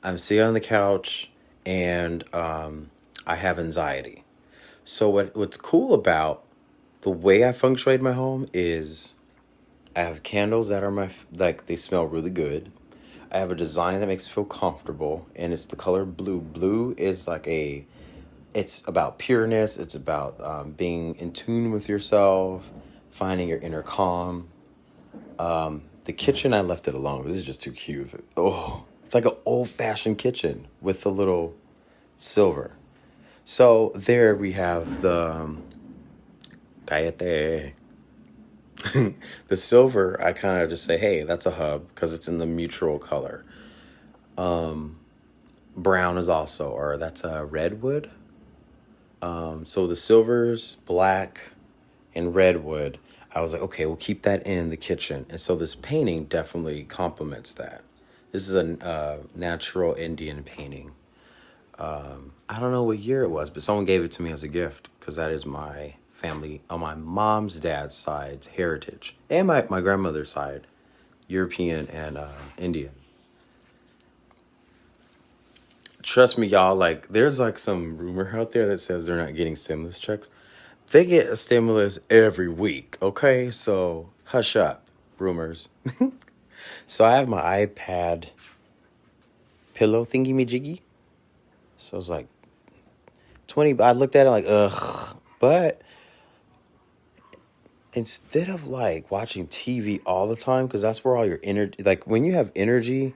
I'm sitting on the couch and I have anxiety. So what's cool about the way I feng shuied my home is I have candles that are like they smell really good. I have a design that makes me feel comfortable, and it's the color blue. Blue is like it's about pureness. It's about being in tune with yourself, finding your inner calm. The kitchen, I left it alone. This is just too cute. Oh, it's like an old fashioned kitchen with a little silver. So there we have the cállate. The silver, I kind of just say, hey, that's a hub because it's in the mutual color. Brown is also, or that's a redwood. So the silvers, black, and redwood. I was like, okay, we'll keep that in the kitchen. And so this painting definitely complements that. This is a natural Indian painting. I don't know what year it was, but someone gave it to me as a gift because that is my family on my mom's dad's side's heritage and my grandmother's side, European and Indian. Trust me, y'all, like there's like some rumor out there that says they're not getting stimulus checks. They get a stimulus every week, okay? So hush up, rumors. So I have my iPad pillow thingy me jiggy. So it's like 20. I looked at it like, ugh. But instead of like watching TV all the time, because that's where all your energy, like when you have energy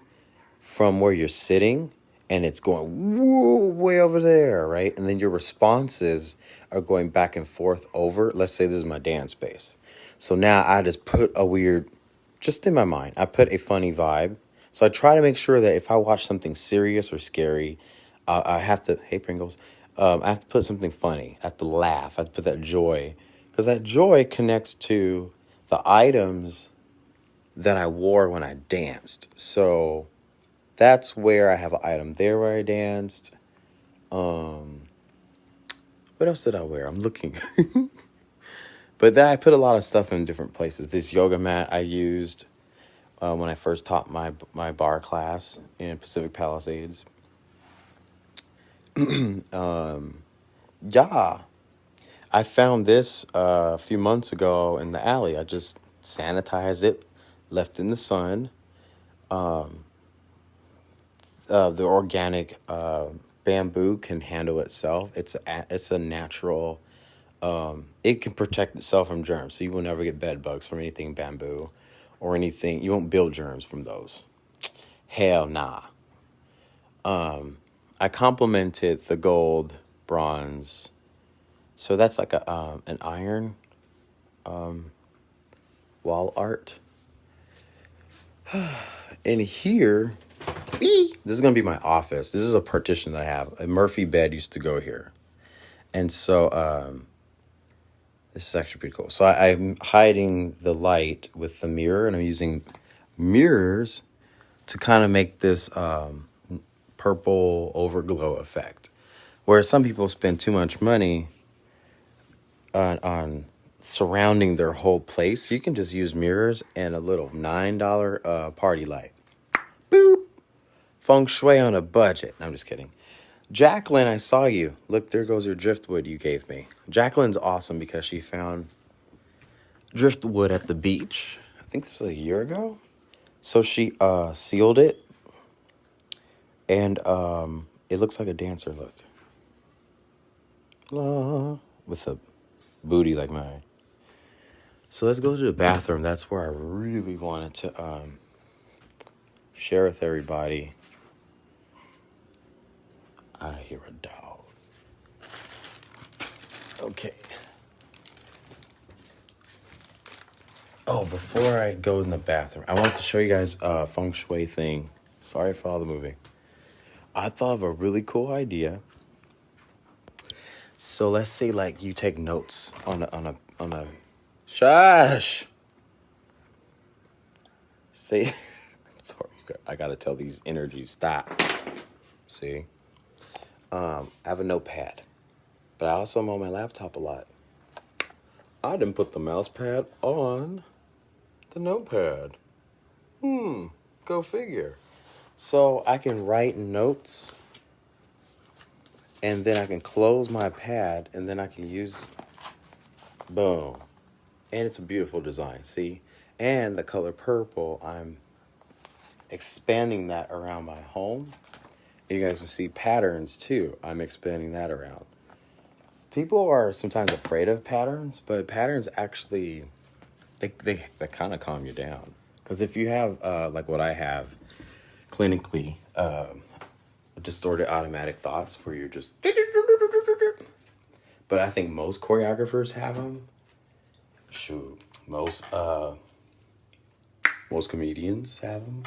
from where you're sitting and it's going woo way over there, right? And then your responses are going back and forth over. Let's say this is my dance space. So now I just put a weird, just in my mind, I put a funny vibe. So I try to make sure that if I watch something serious or scary, I have to, hey Pringles, I have to put something funny. I have to laugh. I have to put that joy. Because that joy connects to the items that I wore when I danced. So that's where I have an item there where I danced. What else did I wear? I'm looking. But then I put a lot of stuff in different places. This yoga mat I used when I first taught my bar class in Pacific Palisades. Yeah, I found this a few months ago in the alley. I just sanitized it, left in the sun. The organic bamboo can handle itself. It's a natural. It can protect itself from germs, so you will never get bed bugs from anything bamboo, or anything. You won't build germs from those. Hell nah. I complemented the gold, bronze. So that's like a an iron wall art. And here, this is gonna be my office. This is a partition that I have. A Murphy bed used to go here, and so this is actually pretty cool. So I'm hiding the light with the mirror, and I'm using mirrors to kind of make this purple overglow effect. Whereas some people spend too much money on surrounding their whole place, you can just use mirrors and a little $9 party light. Boop. Feng shui on a budget. No, I'm just kidding. Jacqueline, I saw you. Look, there goes your driftwood you gave me. Jacqueline's awesome because she found driftwood at the beach. I think this was a year ago. So she sealed it, and it looks like a dancer look. With a booty like mine. So let's go to the bathroom. That's where I really wanted to share with everybody. I hear a dog. Okay. Oh, before I go in the bathroom, I want to show you guys a feng shui thing. Sorry for all the moving. I thought of a really cool idea. So let's say like you take notes on a shush. Say, sorry, I gotta tell these energies stop. See, I have a notepad, but I also am on my laptop a lot. I didn't put the mouse pad on the notepad. Go figure. So I can write notes, and then I can close my pad, and then I can use, boom. And it's a beautiful design, see? And the color purple, I'm expanding that around my home. You guys can see patterns too. I'm expanding that around. People are sometimes afraid of patterns, but patterns actually, they kind of calm you down. Because if you have, like what I have, clinically, distorted automatic thoughts where you're just, but I think most choreographers have them. Shoot, most comedians have them.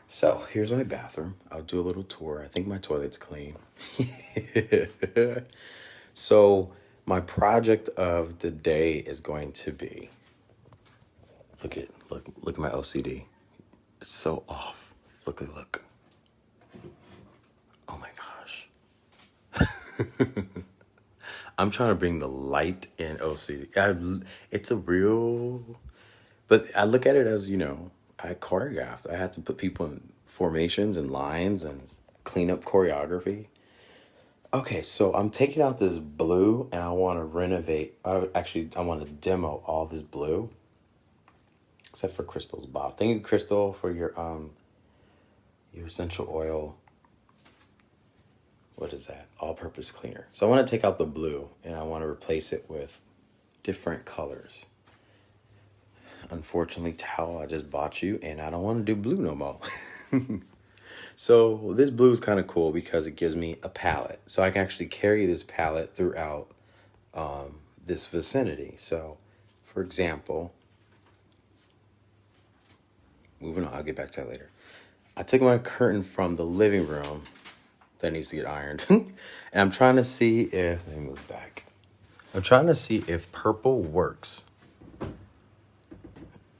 So here's my bathroom. I'll do a little tour. I think my toilet's clean. So my project of the day is going to be, look at my OCD. It's so off. Look. Oh my gosh. I'm trying to bring the light in OCD. It's a real, but I look at it as, I choreographed. I had to put people in formations and lines and clean up choreography. Okay, so I'm taking out this blue and I want to renovate. I want to demo all this blue, except for Crystal's bottle. Thank you, Crystal, for your essential oil. What is that? All-purpose cleaner. So I want to take out the blue and I want to replace it with different colors. Unfortunately, Tao, I just bought you and I don't want to do blue no more. So this blue is kind of cool because it gives me a palette. So I can actually carry this palette throughout this vicinity. So, for example, moving on, I'll get back to that later. I took my curtain from the living room that needs to get ironed. And I'm trying to see if, let me move back. I'm trying to see if purple works.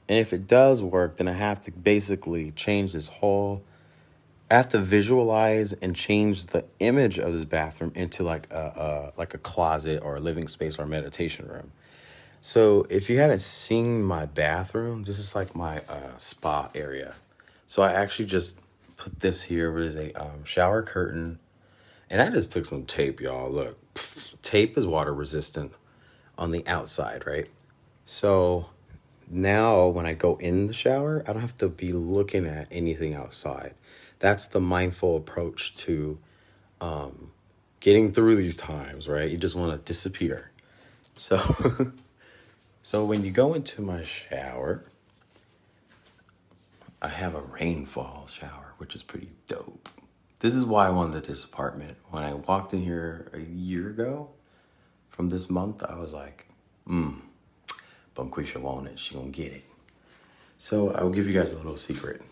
And if it does work, then I have to basically change this whole, I have to visualize and change the image of this bathroom into like a closet or a living space or a meditation room. So if you haven't seen my bathroom, this is like my spa area. So I actually just put this here with a shower curtain. And I just took some tape, y'all. Look, tape is water resistant on the outside, right? So now when I go in the shower, I don't have to be looking at anything outside. That's the mindful approach to getting through these times, right? You just want to disappear. So, so when you go into my shower, I have a rainfall shower, which is pretty dope. This is why I wanted this apartment. When I walked in here a year ago from this month, I was like, Bunquisha want it. She gonna get it. So I will give you guys a little secret.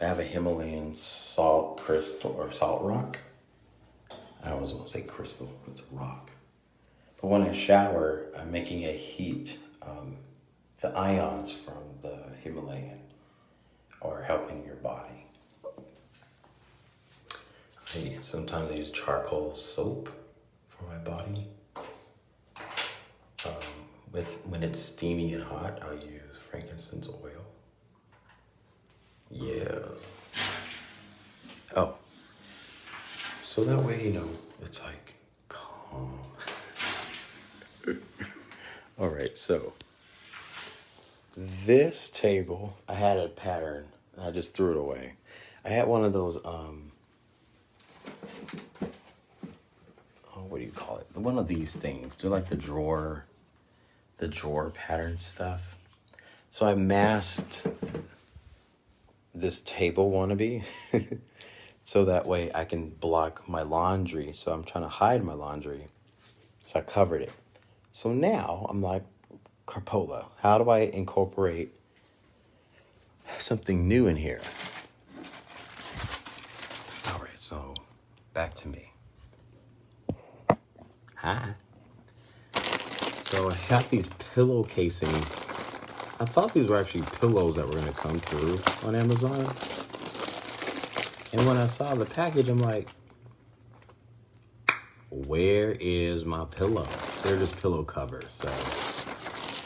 I have a Himalayan salt crystal or salt rock. I always want to say crystal. It's a rock. But when I shower, I'm making a heat. The ions from the Himalayan are helping your body. Sometimes I use charcoal soap for my body. When it's steamy and hot, I'll use frankincense oil. Yes. Oh. So that way, it's like calm. All right, so this table, I had a pattern. And I just threw it away. I had one of those, what do you call it? One of these things. They're like the drawer pattern stuff. So I masked this table wannabe so that way I can block my laundry. So I'm trying to hide my laundry. So I covered it. So now I'm like, Carpola, how do I incorporate something new in here? All right, so back to me. Hi. So I got these pillow casings. I thought these were actually pillows that were going to come through on Amazon. And when I saw the package, I'm like, where is my pillow? They're just pillow covers. So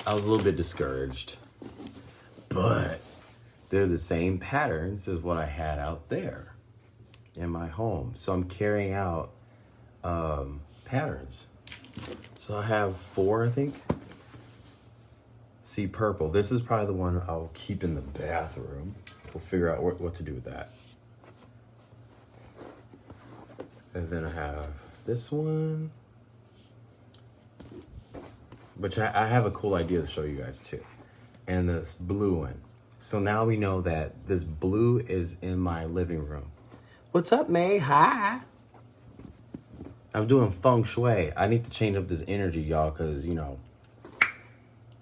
I was a little bit discouraged. But they're the same patterns as what I had out there in my home. So I'm carrying out patterns. So I have 4, I think. See, purple. This is probably the one I'll keep in the bathroom. We'll figure out what to do with that. And then I have this one, which I have a cool idea to show you guys too. And this blue one. So now we know that this blue is in my living room. What's up, May? Hi. I'm doing Feng Shui. I need to change up this energy, y'all, because, you know,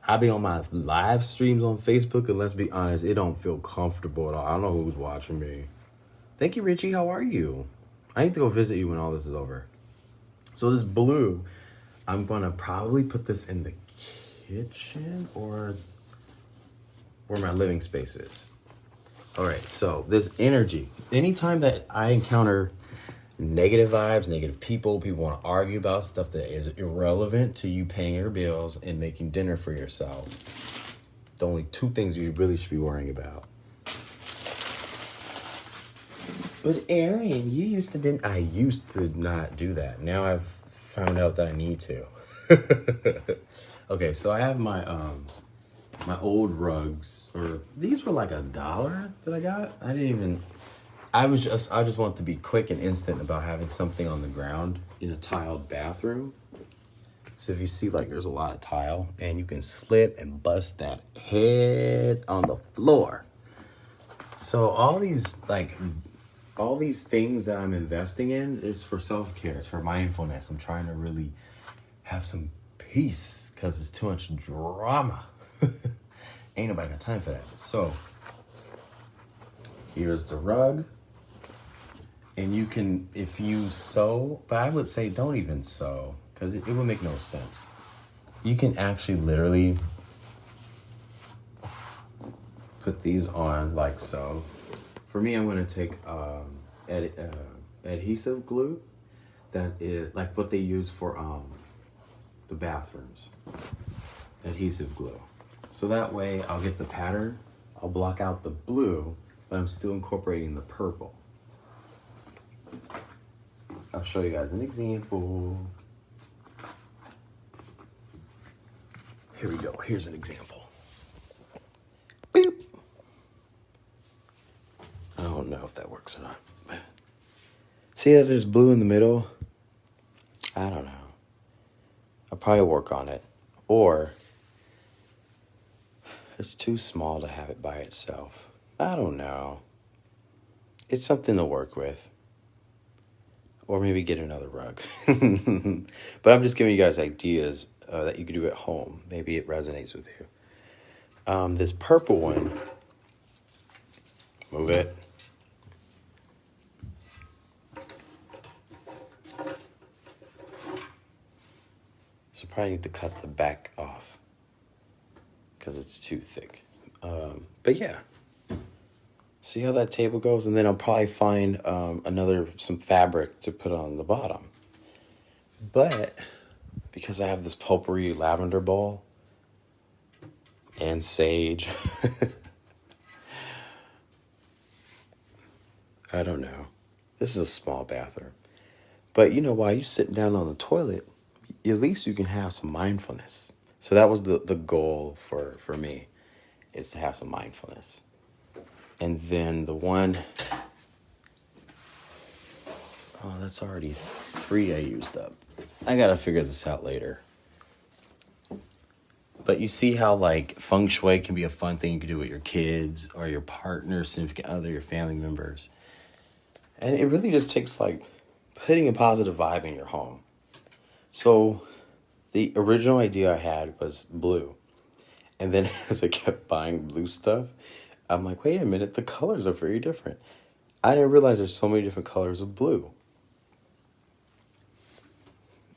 I be on my live streams on Facebook, and let's be honest, it don't feel comfortable at all. I don't know who's watching me. Thank you, Richie. How are you? I need to go visit you when all this is over. So this blue, I'm going to probably put this in the kitchen or where my living space is. All right, so this energy, anytime that I encounter negative vibes, negative people want to argue about stuff that is irrelevant to you paying your bills and making dinner for yourself, the only 2 things you really should be worrying about. But Aaron, you used to didn't. I used to not do that. Now I've found out that I need to. Okay, so I have my my old rugs, or these were like $1 that I got. I just want to be quick and instant about having something on the ground in a tiled bathroom. So if you see, like, there's a lot of tile, and you can slip and bust that head on the floor. So all these things that I'm investing in is for self-care. It's for mindfulness. I'm trying to really have some peace because it's too much drama. Ain't nobody got time for that. So here's the rug. And you can, if you sew, but I would say don't even sew because it would make no sense. You can actually literally put these on like so. For me, I'm going to take adhesive glue that is like what they use for the bathrooms. Adhesive glue. So that way I'll get the pattern, I'll block out the blue, but I'm still incorporating the purple. I'll show you guys an example. Here we go. Here's an example. Boop. I don't know if that works or not. See that there's blue in the middle? I don't know. I'll probably work on it. Or it's too small to have it by itself. I don't know. It's something to work with. Or maybe get another rug. But I'm just giving you guys ideas that you can do at home. Maybe it resonates with you. This purple one. Move it. So probably need to cut the back off because it's too thick. But yeah. See how that table goes? And then I'll probably find some fabric to put on the bottom. But because I have this potpourri lavender bowl and sage, I don't know. This is a small bathroom. But you know, while you're sitting down on the toilet, at least you can have some mindfulness. So that was the goal for me, is to have some mindfulness. And then the one, oh, that's already 3 I used up. I gotta figure this out later. But you see how like Feng Shui can be a fun thing you can do with your kids or your partner, significant other, your family members. And it really just takes like putting a positive vibe in your home. So the original idea I had was blue. And then as I kept buying blue stuff, I'm like, wait a minute, the colors are very different. I didn't realize there's so many different colors of blue.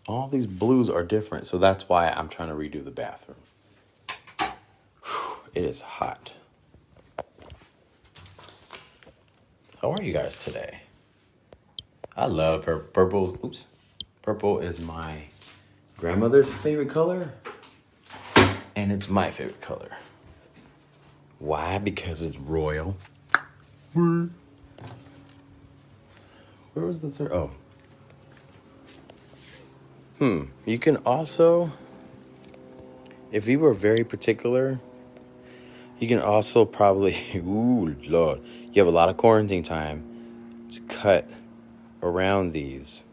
All these blues are different, so that's why I'm trying to redo the bathroom. It is hot. How are you guys today? I love purple. Oops. Purple is my grandmother's favorite color, and it's my favorite color. Why? Because it's royal. Where was the third? Oh. You can also, if you were very particular, you can also probably, ooh, Lord, you have a lot of quarantine time to cut around these,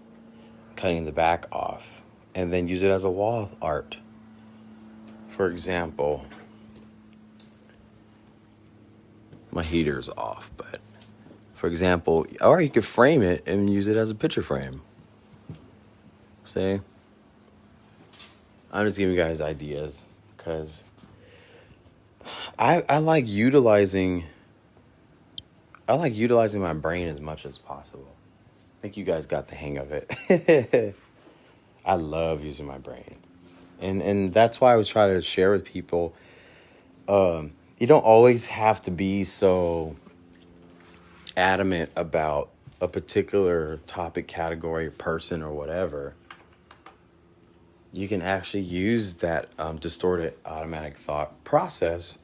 cutting the back off, and then use it as a wall art. For example, my heater's off, but for example, or you could frame it and use it as a picture frame. See? I'm just giving you guys ideas because I like utilizing my brain as much as possible. I think you guys got the hang of it. I love using my brain. And that's why I was trying to share with people. You don't always have to be so adamant about a particular topic, category, person, or whatever. You can actually use that distorted automatic thought process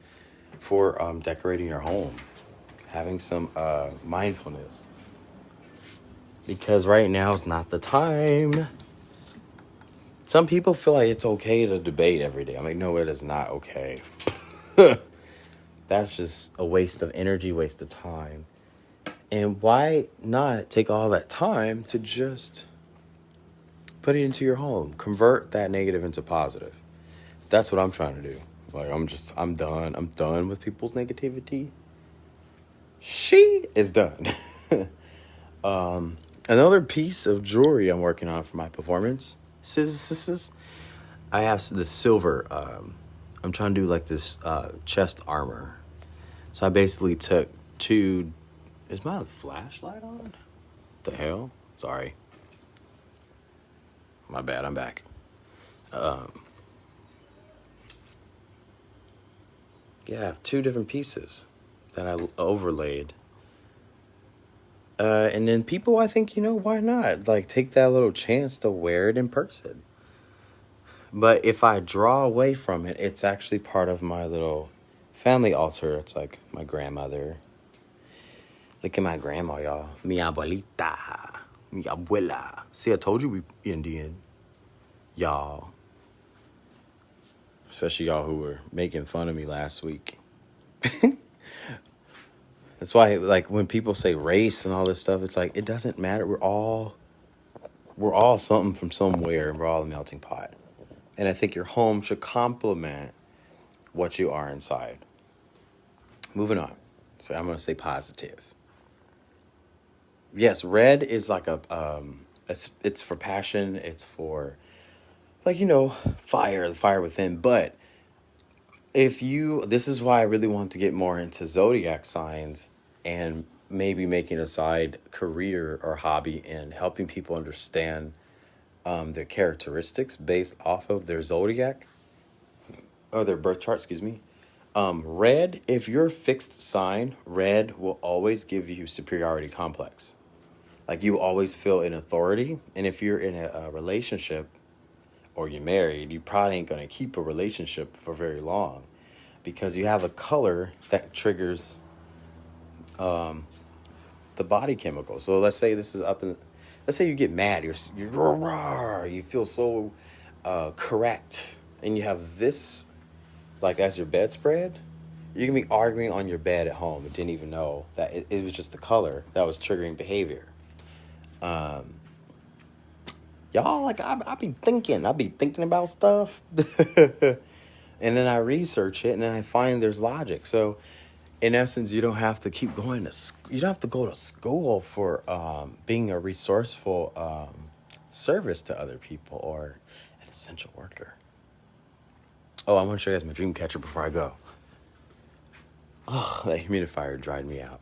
for decorating your home, having some mindfulness. Because right now is not the time. Some people feel like it's okay to debate every day. I'm like, no, it is not okay. That's just a waste of energy, waste of time. And why not take all that time to just put it into your home? Convert that negative into positive. That's what I'm trying to do. Like, I'm done. I'm done with people's negativity. She is done. Another piece of jewelry I'm working on for my performance. I have the silver. I'm trying to do like this chest armor. So I basically took two. Is my flashlight on? The hell? Sorry. My bad. I'm back. Yeah, two different pieces that I overlaid. And then people, I think, why not? Like, take that little chance to wear it in person. But if I draw away from it, it's actually part of my little family altar. It's like my grandmother. Look at my grandma, y'all. Mi abuelita. Mi abuela. See, I told you we Indian. Y'all. Especially y'all who were making fun of me last week. That's why, like, when people say race and all this stuff, it's like, it doesn't matter. We're all something from somewhere. We're all a melting pot. And I think your home should complement what you are inside. Moving on. So I'm going to say positive. Yes, red is like it's for passion. It's for, like, fire, the fire within. But this is why I really want to get more into zodiac signs and maybe making a side career or hobby in helping people understand their characteristics based off of their zodiac or their birth chart, excuse me. Red, if you're a fixed sign, red will always give you superiority complex. Like, you always feel in authority. And if you're in a relationship or you're married, you probably ain't going to keep a relationship for very long because you have a color that triggers the body chemical. So let's say this is let's say you get mad. You feel so correct. And you have this, like, as your bedspread. You can be arguing on your bed at home and didn't even know that it was just the color that was triggering behavior. Y'all, like, I be thinking about stuff. And then I research it and then I find there's logic. So in essence, you don't have to keep going you don't have to go to school for being a resourceful service to other people or an essential worker. Oh, I want to show you guys my dream catcher before I go. Oh, that humidifier dried me out.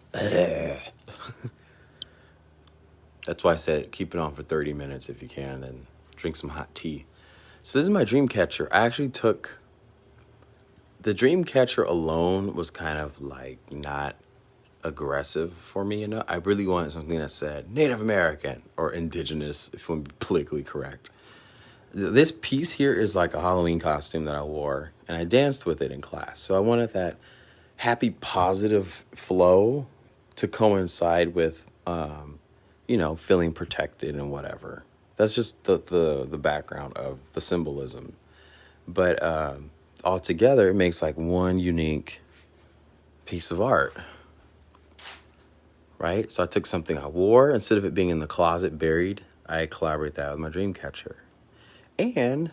That's why I said keep it on for 30 minutes if you can and drink some hot tea. So this is my dream catcher. I actually took... The dream catcher alone was kind of like not aggressive for me enough. I really wanted something that said Native American or indigenous, if I'm politically correct. This piece here is like a Halloween costume that I wore, and I danced with it in class. So I wanted that happy, positive flow to coincide with, feeling protected and whatever. That's just the background of the symbolism. But altogether, it makes like one unique piece of art, right? So I took something I wore, instead of it being in the closet buried, I collaborate that with my dream catcher. And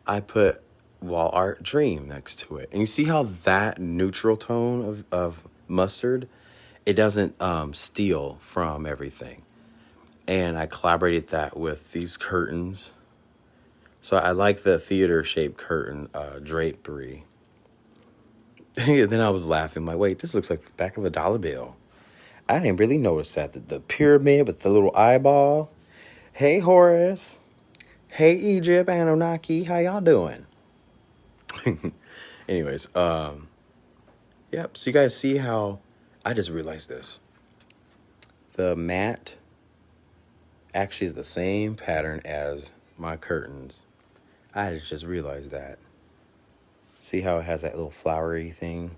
I put wall art dream next to it. And you see how that neutral tone of mustard, it doesn't steal from everything. And I collaborated that with these curtains. So I like the theater shaped curtain drapery. And then I was laughing, like, wait, this looks like the back of a dollar bill. I didn't really notice that. The pyramid with the little eyeball. Hey, Horus. Hey, Egypt, Anunnaki. How y'all doing? Anyways, yep. So you guys see how I just realized this. The mat actually is the same pattern as my curtains. I just realized that. See how it has that little flowery thing?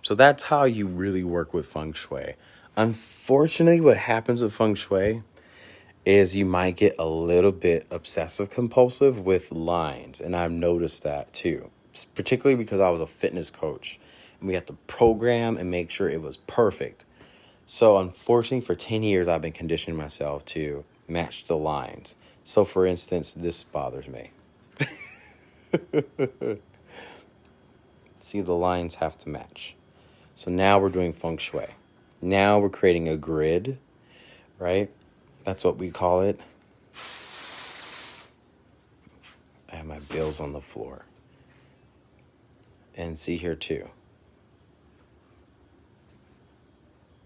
So that's how you really work with Feng Shui. Unfortunately, what happens with Feng Shui is you might get a little bit obsessive compulsive with lines. And I've noticed that too, particularly because I was a fitness coach and we had to program and make sure it was perfect. So unfortunately, for 10 years, I've been conditioning myself to match the lines. So for instance, this bothers me. See, the lines have to match. So now we're doing Feng Shui. Now we're creating a grid, right? That's what we call it. I have my bills on the floor. And see here too.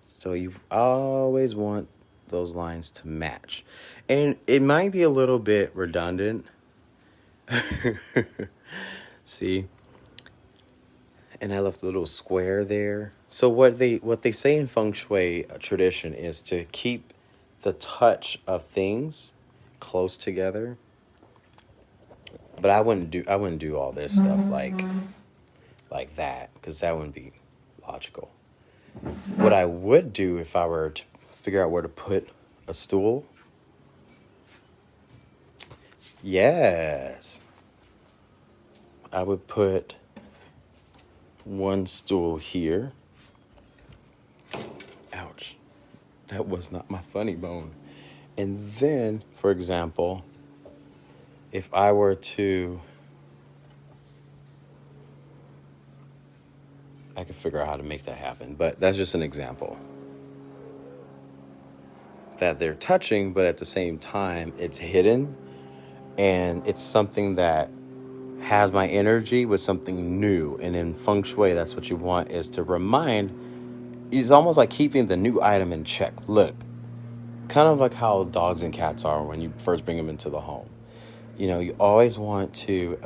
So you always want those lines to match. And it might be a little bit redundant. See? And I left a little square there. So what they say in Feng Shui tradition is to keep the touch of things close together. But I wouldn't do all this stuff like that, because that wouldn't be logical. What I would do if I were to figure out where to put a stool, yes, I would put one stool here. Ouch. That was not my funny bone. And then, for example, if I were to, I could figure out how to make that happen, but that's just an example. That they're touching, but at the same time, it's hidden, and it's something that has my energy with something new. And in Feng Shui, that's what you want, is to remind. It's almost like keeping the new item in check. Look, kind of like how dogs and cats are when you first bring them into the home. You always want to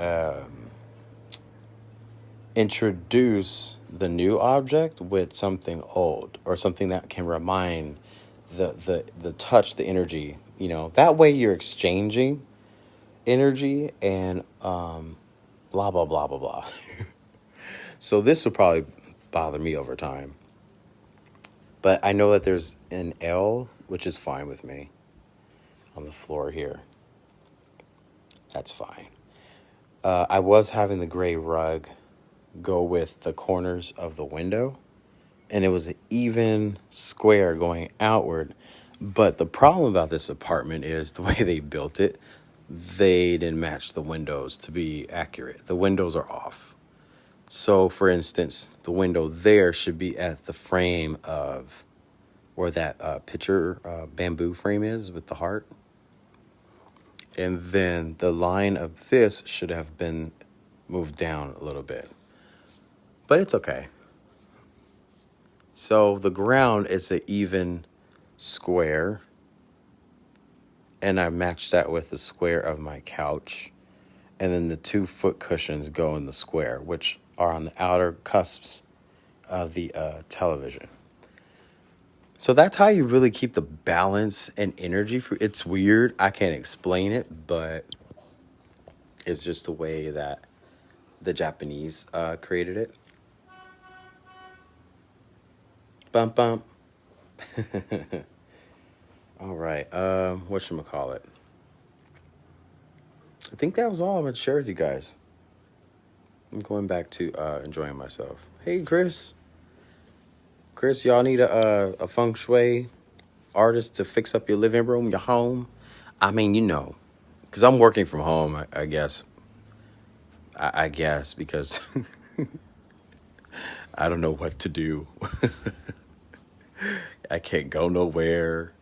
introduce the new object with something old, or something that can remind the touch, the energy. That way you're exchanging energy and blah, blah, blah, blah, blah. So this will probably bother me over time. But I know that there's an L, which is fine with me, on the floor here. That's fine. I was having the gray rug go with the corners of the window, and it was an even square going outward. But the problem about this apartment is the way they built it, they didn't match the windows to be accurate. The windows are off. So, for instance, the window there should be at the frame of where that picture bamboo frame is with the heart. And then the line of this should have been moved down a little bit. But it's okay. So the ground is an even square. And I matched that with the square of my couch. And then the 2 foot cushions go in the square, which are on the outer cusps of the television. So that's how you really keep the balance and energy. It's weird. I can't explain it, but it's just the way that the Japanese created it. Bump bump. All right. Whatchamacallit? I think that was all I'm gonna share with you guys. I'm going back to enjoying myself. Hey, Chris. Chris, y'all need a feng shui artist to fix up your living room, your home? I mean, because I'm working from home, I guess. I guess because I don't know what to do. I can't go nowhere.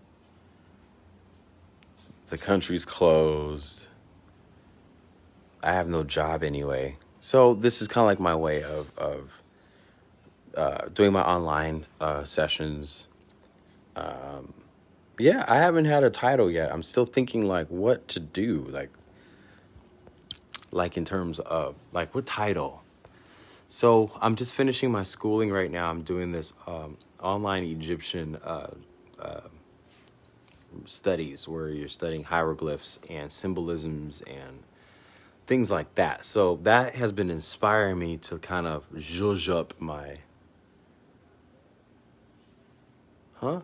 The country's closed. I have no job anyway. So this is kind of like my way of doing my online sessions. Yeah, I haven't had a title yet. I'm still thinking like what to do, like in terms of like what title. So I'm just finishing my schooling right now. I'm doing this online Egyptian studies where you're studying hieroglyphs and symbolisms and things like that. So that has been inspiring me to kind of zhuzh up my, huh?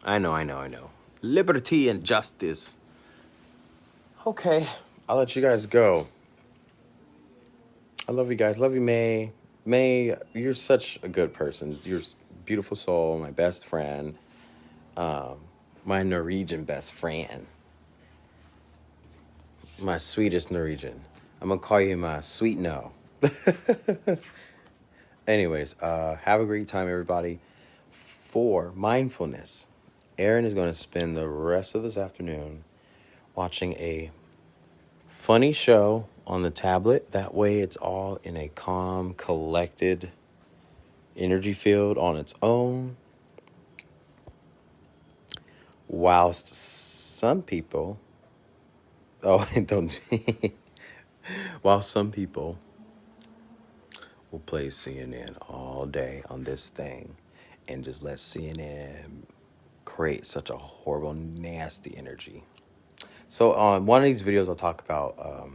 I know. Liberty and justice. Okay, I'll let you guys go. I love you guys. Love you, May. May, you're such a good person. You're a beautiful soul, my best friend, my Norwegian best friend, my sweetest Norwegian. I'm gonna call you my sweet no. Anyways, have a great time, everybody. For mindfulness, Aaron is going to spend the rest of this afternoon watching a funny show on the tablet. That way it's all in a calm, collected energy field on its own. Whilst some people, don't, while some people will play CNN all day on this thing and just let CNN create such a horrible, nasty energy. So on one of these videos, I'll talk about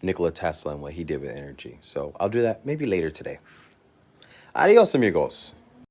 Nikola Tesla and what he did with energy. So I'll do that maybe later today. Adios, amigos.